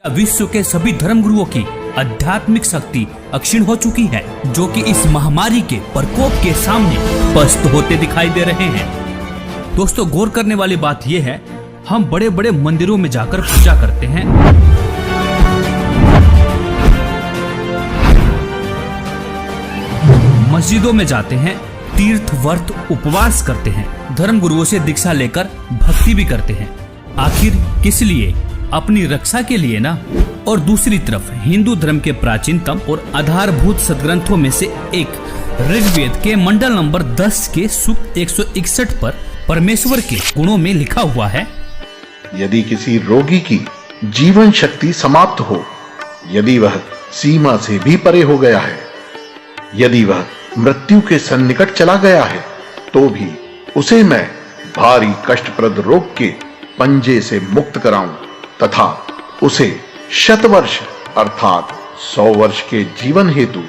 विश्व के सभी धर्मगुरुओं की आध्यात्मिक शक्ति अक्षीण हो चुकी है, जो कि इस महामारी के प्रकोप के सामने पस्त होते दिखाई दे रहे हैं। दोस्तों, गौर करने वाली बात यह है, हम बड़े बड़े मंदिरों में जाकर पूजा करते हैं, मस्जिदों में जाते हैं, तीर्थ व्रत उपवास करते हैं, धर्म गुरुओं से दीक्षा लेकर भक्ति भी करते हैं। आखिर किस लिए? अपनी रक्षा के लिए ना। और दूसरी तरफ हिंदू धर्म के प्राचीनतम और आधारभूत सदग्रंथों में से एक ऋग्वेद के मंडल नंबर 10 के सूक्त 161 पर परमेश्वर के गुणों में लिखा हुआ है, यदि किसी रोगी की जीवन शक्ति समाप्त हो, यदि वह सीमा से भी परे हो गया है, यदि वह मृत्यु के सन्निकट चला गया है, तो भी उसे मैं भारी कष्टप्रद रोग के पंजे से मुक्त कराऊं तथा उसे शतवर्ष अर्थात 100 वर्ष के जीवन हेतु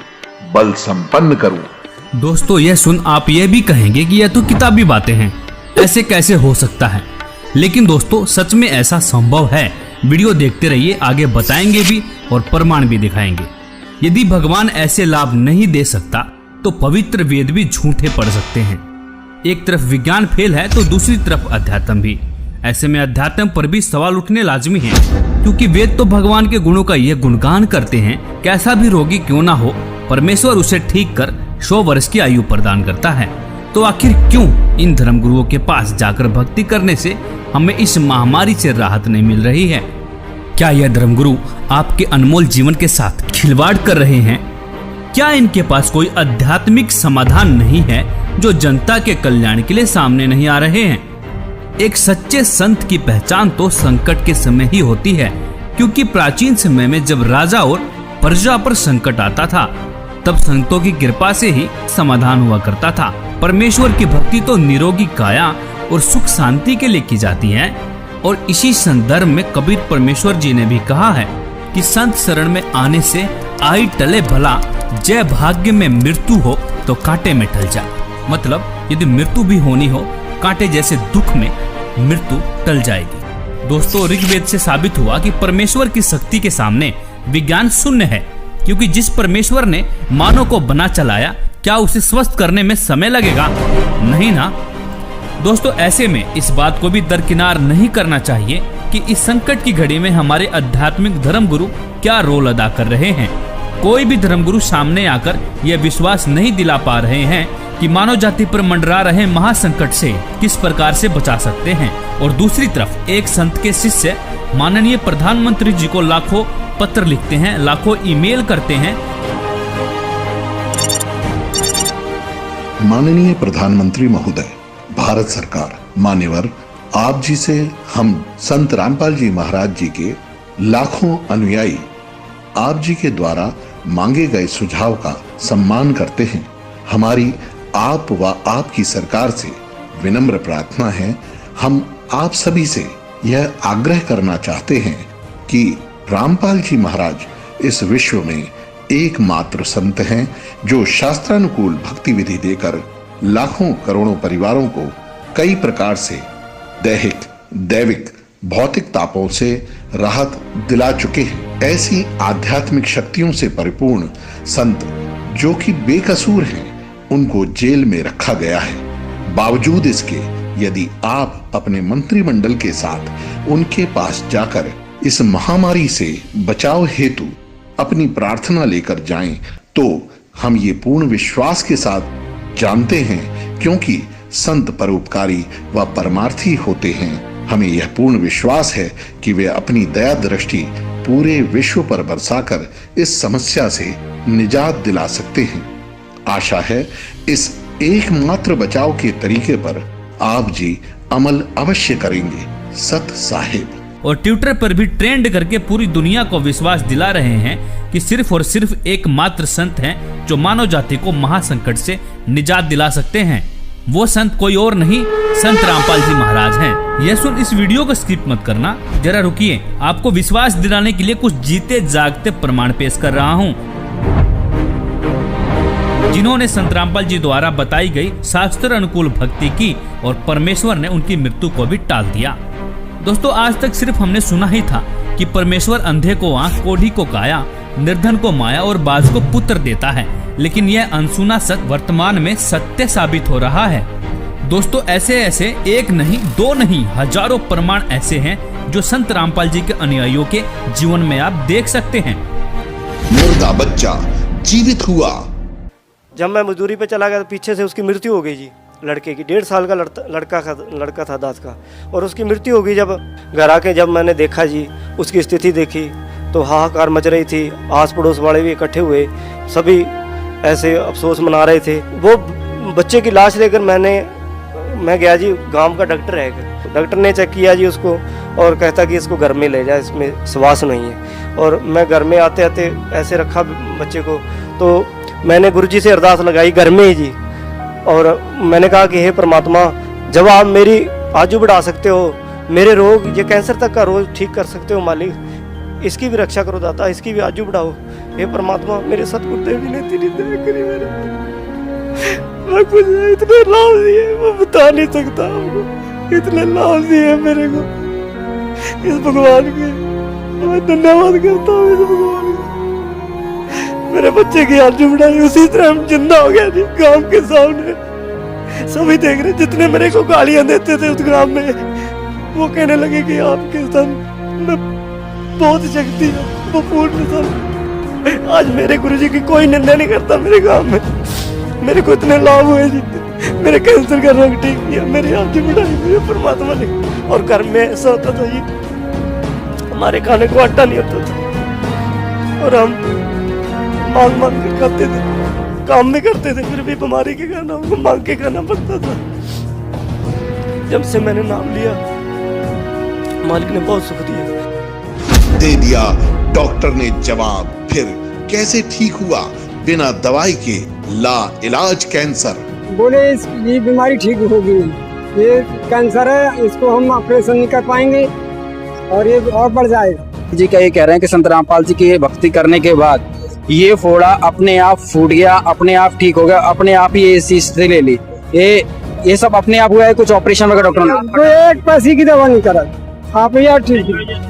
बल संपन्न करूं। दोस्तों, यह सुन आप यह भी कहेंगे कि यह तो किताबी बातें हैं, ऐसे कैसे हो सकता है? लेकिन दोस्तों, सच में ऐसा संभव है। वीडियो देखते रहिए, आगे बताएंगे भी और प्रमाण भी दिखाएंगे। यदि भगवान ऐसे लाभ नहीं दे सकता तो पवित्र वेद भी झूठे पड़ सकते हैं। एक तरफ विज्ञान फेल है तो दूसरी तरफ अध्यात्म भी। ऐसे में अध्यात्म पर भी सवाल उठने लाजमी है, क्योंकि वेद तो भगवान के गुणों का यह गुणगान करते हैं, कैसा भी रोगी क्यों ना हो, परमेश्वर उसे ठीक कर 100 वर्ष की आयु प्रदान करता है। तो आखिर क्यों इन धर्मगुरुओं के पास जाकर भक्ति करने से हमें इस महामारी से राहत नहीं मिल रही है? क्या यह धर्मगुरु आपके अनमोल जीवन के साथ खिलवाड़ कर रहे हैं? क्या इनके पास कोई आध्यात्मिक समाधान नहीं है जो जनता के कल्याण के लिए सामने नहीं आ रहे हैं? एक सच्चे संत की पहचान तो संकट के समय ही होती है, क्योंकि प्राचीन समय में जब राजा और प्रजा पर संकट आता था, तब संतों की कृपा से ही समाधान हुआ करता था। परमेश्वर की भक्ति तो निरोगी काया और सुख शांति के लिए की जाती है। और इसी संदर्भ में कबीर परमेश्वर जी ने भी कहा है कि संत शरण में आने से आई टले भला, जय भाग्य में मृत्यु हो तो कांटे में टल जा। मतलब यदि मृत्यु भी होनी हो, कांटे जैसे दुख में मृत्यु टल जाएगी। दोस्तों, ऋग्वेद से साबित हुआ कि परमेश्वर की शक्ति के सामने विज्ञान शून्य है, क्योंकि जिस परमेश्वर ने मानव को बना चलाया, क्या उसे स्वस्थ करने में समय लगेगा? नहीं ना। दोस्तों, ऐसे में इस बात को भी दरकिनार नहीं करना चाहिए कि इस संकट की घड़ी में हमारे आध्यात्मिक धर्मगुरु क्या रोल अदा कर रहे हैं। कोई भी धर्मगुरु सामने आकर यह विश्वास नहीं दिला पा रहे हैं कि मानव जाति पर मंडरा रहे महासंकट से किस प्रकार से बचा सकते हैं। और दूसरी तरफ एक संत के शिष्य माननीय प्रधानमंत्री जी को लाखों पत्र लिखते हैं, लाखों ईमेल करते हैं। माननीय प्रधानमंत्री महोदय, भारत सरकार, मान्यवर, आप जी से हम संत रामपाल जी महाराज जी के लाखों अनुयायी आप जी के द्वारा मांगे गए सुझाव का सम्मान करते हैं। हमारी आप व आपकी सरकार से विनम्र प्रार्थना है, हम आप सभी से यह आग्रह करना चाहते हैं कि रामपाल जी महाराज इस विश्व में एकमात्र संत हैं जो शास्त्रानुकूल भक्ति विधि देकर लाखों करोड़ों परिवारों को कई प्रकार से दैहिक, दैविक, भौतिक तापों से राहत दिला चुके हैं। ऐसी आध्यात्मिक शक्तियों से परिपूर्ण संत जो कि बेकसूर हैं, उनको जेल में रखा गया है। बावजूद इसके यदि आप अपने मंत्रिमंडल के साथ उनके पास जाकर इस महामारी से बचाव हेतु अपनी प्रार्थना लेकर जाएं, तो हम ये पूर्ण विश्वास के साथ जानते हैं, क्योंकि संत परोपकारी व परमार्थी होते हैं, हमें यह पूर्ण विश्वास है कि वे अपनी दया दृष्टि पूरे विश्व पर बरसाकर इस समस्या से निजात दिला सकते हैं। आशा है इस एकमात्र बचाव के तरीके पर आप जी अमल अवश्य करेंगे। सत साहिब। और ट्विटर पर भी ट्रेंड करके पूरी दुनिया को विश्वास दिला रहे हैं कि सिर्फ और सिर्फ एकमात्र संत हैं जो मानव जाति को महासंकट से निजात दिला सकते हैं। वो संत कोई और नहीं, संत रामपाल जी महाराज हैं। यह सुन इस वीडियो को स्किप मत करना, जरा रुकिए, आपको विश्वास दिलाने के लिए कुछ जीते जागते प्रमाण पेश कर रहा हूँ, जिन्होंने संत रामपाल जी द्वारा बताई गई शास्त्र अनुकूल भक्ति की और परमेश्वर ने उनकी मृत्यु को भी टाल दिया। दोस्तों आज तक सिर्फ हमने सुना ही था कि परमेश्वर अंधे को आंख, कोढ़ी को काया, निर्धन को माया और बाज को पुत्र देता है, लेकिन यह अनसुना सत्य वर्तमान में सत्य साबित हो रहा है। दोस्तों ऐसे ऐसे एक नहीं, दो नहीं, हजारों प्रमाण ऐसे हैं जो संत रामपाल जी के अनुयायियों के जीवन में आप देख सकते हैं। मुर्दा बच्चा जीवित हुआ। जब मैं मजदूरी पे चला गया तो पीछे से उसकी मृत्यु हो गई जी, लड़के की। 1.5 साल का लड़का था दास का, और उसकी मृत्यु हो गई। जब घर आके जब मैंने देखा जी, उसकी स्थिति देखी तो हाहाकार मच रही थी। आस पड़ोस वाले भी इकट्ठे हुए, सभी ऐसे अफसोस मना रहे थे। वो बच्चे की लाश लेकर मैं गया जी, गांव का डॉक्टर है, डॉक्टर ने चेक किया जी उसको और कहता कि इसको घर में ले जाए, इसमें श्वास नहीं है। और मैं घर में आते आते ऐसे रखा बच्चे को, तो मैंने गुरुजी से अरदास लगाई घर में ही जी, और मैंने कहा कि हे परमात्मा, जब आप मेरी आजू बढ़ा सकते हो, मेरे रोग, ये कैंसर तक का रोग ठीक कर सकते हो मालिक, इसकी भी रक्षा करो दाता, इसकी भी आजू बढ़ाओ। हे परमात्मा, मेरे सतगुरुदेव ने तेरी दया करी मेरे, मैं कुछ इतने लाभ दिए मैं बता नहीं सकता आपको, इतने लाभ दिए मेरे को इस भगवान के, मैं धन्यवाद करता हूँ इस भगवान का। मेरे बच्चे की आजू बढ़ाई, उसी तरह हम जिंदा हो गया जी गांव के सामने, सभी देख रहे। जितने मेरे को गालियां देते थे उस गांव में, वो कहने लगे कि आपके सन में बहुत शक्ति है, वो पूर्ण सन। आज मेरे गुरुजी की कोई निंदा नहीं करता मेरे गांव में। मेरे को इतने लाभ हुए जी, मेरे कैंसर का रोग ठीक किया, मेरी आजू बढ़ाई मेरे परमात्मा ने। और घर में ऐसा होता था जी, हमारे खाने को आटा नहीं होता था और हम मांग मांग के खाते थे, काम भी करते थे, फिर भी बीमारी के कारण हमको मांग के खाना पड़ता था। जब से मैंने नाम लिया, मालिक ने बहुत सुख दिया। दे दिया डॉक्टर ने जवाब, फिर कैसे ठीक हुआ बिना दवाई के ला इलाज कैंसर? बोले ये बीमारी ठीक होगी, ये कैंसर है, इसको हम ऑपरेशन नहीं कर पाएंगे और ये और बढ़ जाएगा। जी क्या ये कह रहे हैं कि संत रामपाल जी की भक्ति करने के बाद ये फोड़ा अपने आप फूट गया, अपने आप ठीक हो गया, अपने आप ही ये स्थिति ले ली, ये सब अपने आप हुआ है? कुछ ऑपरेशन वगैरह डॉक्टर ने? कोई एक पैसे की दवा नहीं करा, आप यार ठीक है।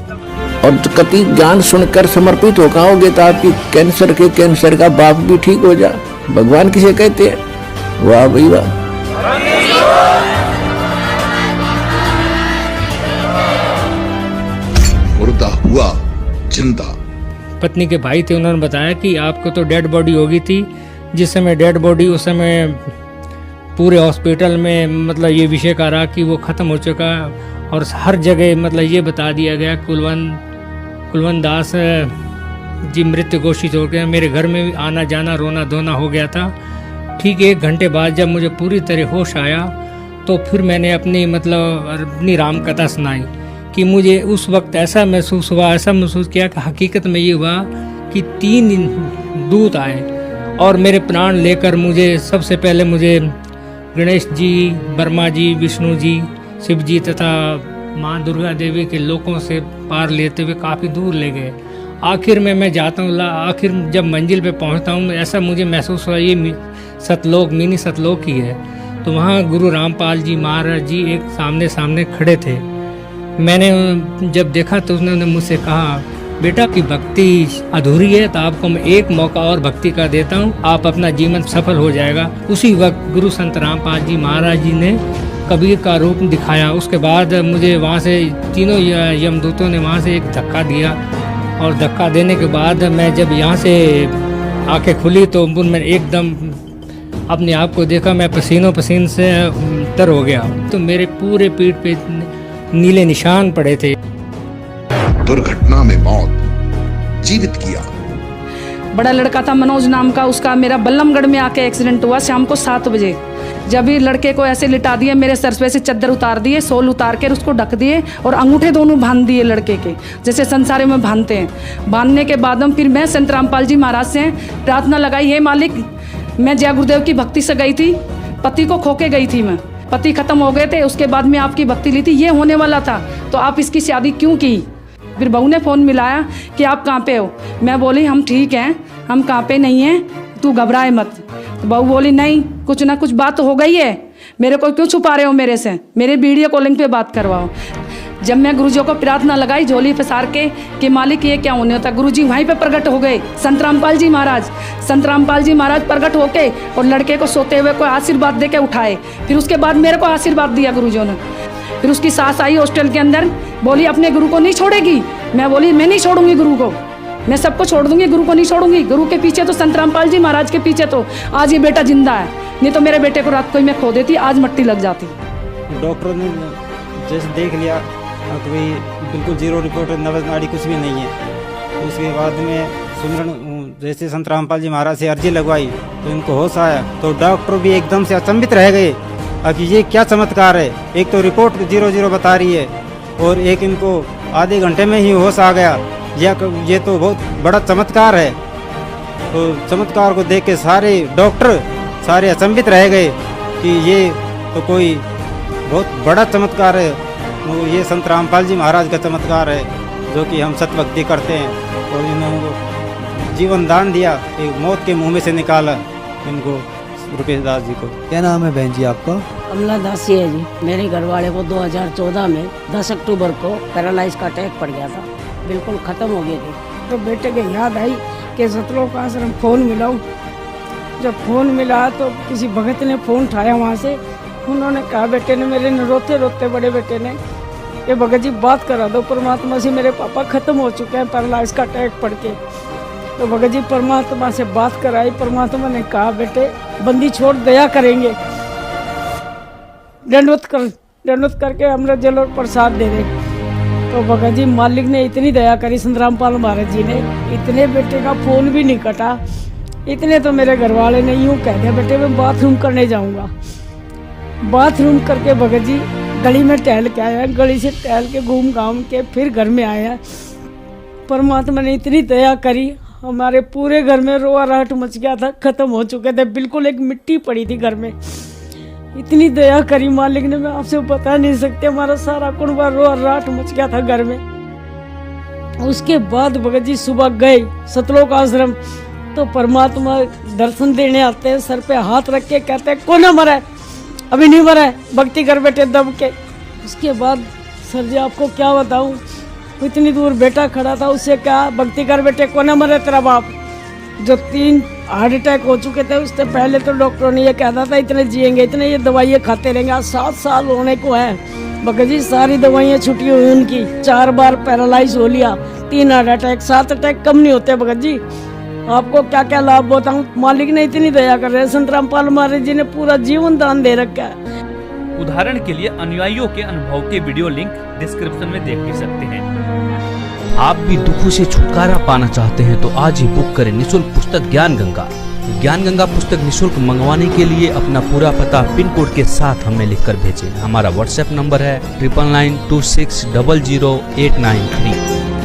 और कति ज्ञान सुनकर समर्पित हो जाओगे तो आपकी कैंसर का बाप भी ठीक हो जा। भगवान किसे कहते हैं? वाह भाई वाह। मुर्दा हुआ जिंदा। पत्नी के भाई थे, उन्होंने बताया कि आपको तो डेड बॉडी हो गई थी। जिस समय डेड बॉडी, उस समय पूरे हॉस्पिटल में मतलब ये विषय का रहा कि वो ख़त्म हो चुका, और हर जगह मतलब ये बता दिया गया कुलवंत दास जी मृत्यु घोषित हो गया। मेरे घर में आना जाना, रोना धोना हो गया था। ठीक 1 घंटे बाद जब मुझे पूरी तरह होश आया तो फिर मैंने अपनी राम कथा सुनाई कि मुझे उस वक्त ऐसा महसूस किया कि हकीकत में ये हुआ कि 3 दूत आए और मेरे प्राण लेकर सबसे पहले मुझे गणेश जी, ब्रह्मा जी, विष्णु जी, शिव जी तथा माँ दुर्गा देवी के लोकों से पार लेते हुए काफ़ी दूर ले गए। आखिर में मैं जाता हूँ, आखिर जब मंजिल पे पहुँचता हूँ, ऐसा मुझे महसूस हुआ ये सतलोक, मिनी सतलोक ही है। तो वहाँ गुरु रामपाल जी महाराज जी एक सामने खड़े थे। मैंने जब देखा तो उन्होंने मुझसे कहा, बेटा की भक्ति अधूरी है, तो आपको मैं एक मौका और भक्ति का देता हूँ, आप अपना जीवन सफल हो जाएगा। उसी वक्त गुरु संत रामपाल जी महाराज जी ने कबीर का रूप दिखाया। उसके बाद मुझे वहाँ से तीनों यमदूतों ने वहाँ से एक धक्का दिया, और धक्का देने के बाद मैं जब यहाँ से आंखें खुली तो मैं एकदम अपने आप को देखा, मैं पसीनों पसीन से तर हो गया। तो मेरे पूरे पीठ पे नीले निशान पड़े थे। दुर्घटना में मौत, जीवित किया। बड़ा लड़का था मनोज नाम का, उसका मेरा बल्लमगढ़ में आके एक्सीडेंट हुआ शाम को 7 बजे। जब भी लड़के को ऐसे लिटा दिए, मेरे सर पे से चद्दर उतार दिए, सोल उतार कर उसको ढक दिए और अंगूठे दोनों बांध दिए लड़के के, जैसे संसारे में बांधते हैं। बांधने के बाद हम फिर मैं संत रामपाल जी महाराज से प्रार्थना लगाई, हे मालिक, मैं जय गुरुदेव की भक्ति से गई थी, पति को खो के गई थी, मैं पति खत्म हो गए थे, उसके बाद में आपकी भक्ति ली थी, ये होने वाला था, तो आप इसकी शादी क्यों की? फिर बहू ने फ़ोन मिलाया कि आप कहाँ पे हो? मैं बोली हम ठीक हैं, हम कहाँ पे नहीं हैं, तू घबराए मत। तो बहू बोली नहीं, कुछ ना कुछ बात हो गई है, मेरे को क्यों छुपा रहे हो मेरे से, मेरे वीडियो कॉलिंग पे बात करवाओ। जब मैं गुरुजी को प्रार्थना लगाई झोली पसार के कि मालिक ये क्या होने होता, गुरुजी वहीं पे प्रकट हो गए। संत रामपाल जी महाराज प्रकट होके और लड़के को सोते हुए को आशीर्वाद दे के उठाए। फिर उसके बाद मेरे को आशीर्वाद दिया गुरुजी ने। फिर उसकी सास आई हॉस्टल के अंदर, बोली अपने गुरु को नहीं छोड़ेगी। मैं बोली मैं नहीं छोड़ूंगी गुरु को, मैं सबको छोड़ दूंगी, गुरु को नहीं छोड़ूंगी। गुरु के पीछे तो संत रामपाल जी महाराज के पीछे तो आज ये बेटा जिंदा है, नहीं तो मेरे बेटे को रात को ही मैं खो देती, आज मट्टी लग जाती। डॉक्टरों ने जैसे देख लिया तो भाई बिल्कुल जीरो रिपोर्ट, नब्ज नाड़ी कुछ भी नहीं है। तो उसके बाद में सुमरन जैसे संत रामपाल जी महाराज से अर्जी लगवाई तो इनको होश आया। तो डॉक्टर भी एकदम से अचंभित रह गए कि ये क्या चमत्कार है। एक तो रिपोर्ट 0-0 बता रही है और एक इनको आधे घंटे में ही होश आ गया। ये तो बहुत बड़ा चमत्कार है। तो चमत्कार को देख के सारे डॉक्टर सारे अचंभित रह गए कि ये तो कोई बहुत बड़ा चमत्कार है। वो ये संत रामपाल जी महाराज का चमत्कार है जो कि हम सतभक्ति करते हैं। और इन्होंने जीवन दान दिया, एक मौत के मुंह में से निकाला इनको, रुपेश दास जी को। क्या नाम है बहन जी आपका? कमला दासी है जी। मेरे घर वाले को 2014 में 10 अक्टूबर को पैरालाइज का अटैक पड़ गया था, बिल्कुल ख़त्म हो गए थे। तो बेटे के याद आई कि सतलोक आश्रम फ़ोन मिलाऊं। जब फ़ोन मिला तो किसी भगत ने फ़ोन उठाया वहाँ से। उन्होंने कहा, बेटे ने मेरे ने रोते रोते बड़े बेटे ने, ये भगत जी बात करा दो परमात्मा से, मेरे पापा ख़त्म हो चुके हैं पैरालाइज का अटैक पड़ के। तो भगत जी परमात्मा से बात कराई। परमात्मा ने कहा, बेटे बंदी छोड़, दया करेंगे, दंडवत करके अमृत जल और प्रसाद दे दे। तो भगत जी मालिक ने इतनी दया करी, संत रामपाल महाराज जी ने, इतने बेटे का फ़ोन भी नहीं कटा। इतने तो मेरे घर वाले ने यूँ कह दिया, बेटे मैं बाथरूम करने जाऊँगा। बाथरूम करके भगत जी गली में टहल के आया, गली से टहल के घूम घाम के फिर घर में आया। परमात्मा ने इतनी दया करी, हमारे पूरे घर में रोआ राहट मच गया था, ख़त्म हो चुके थे, बिल्कुल एक मिट्टी पड़ी थी घर में। इतनी दया करी मालिक ने, मैं आपसे बता नहीं सकते। हमारा सारा कुनबा रोआ राहट मच गया था घर में। उसके बाद भगत जी सुबह गए सतलोक आश्रम, तो परमात्मा दर्शन देने आते हैं, सर पे हाथ रख के कहते हैं, कौन मरा है? अभी नहीं मरा है, भक्ति कर बेटे दब के। उसके बाद सर जी आपको क्या बताऊं, इतनी दूर बेटा खड़ा था, उससे कहा, भक्ति कर बेटे, कौन मरा तेरा बाप? जो 3 हार्ट अटैक हो चुके थे, उससे पहले तो डॉक्टरों ने ये कहता था इतने जिएंगे, इतने ये दवाइयाँ खाते रहेंगे। आज 7 साल होने को है भगत जी, सारी दवाइयाँ छुट्टी हुई उनकी। 4 बार पैरालाइज हो लिया, 3 हार्ट अटैक, 7 अटैक कम नहीं होते भगत जी। आपको क्या क्या लाभ बताऊं, मालिक ने इतनी दया कर रहे हैं। संत रामपाल महाराज जी ने पूरा जीवन दान दे रखा है। उदाहरण के लिए अनुयायियों के अनुभव के वीडियो लिंक डिस्क्रिप्शन में देख भी सकते हैं। आप भी दुखों से छुटकारा पाना चाहते हैं तो आज ही बुक करें निःशुल्क पुस्तक ज्ञान गंगा। ज्ञान गंगा पुस्तक निःशुल्क मंगवाने के लिए अपना पूरा पता पिन कोड के साथ हमें लिखकर भेजें। हमारा व्हाट्सएप नंबर है 9992600893।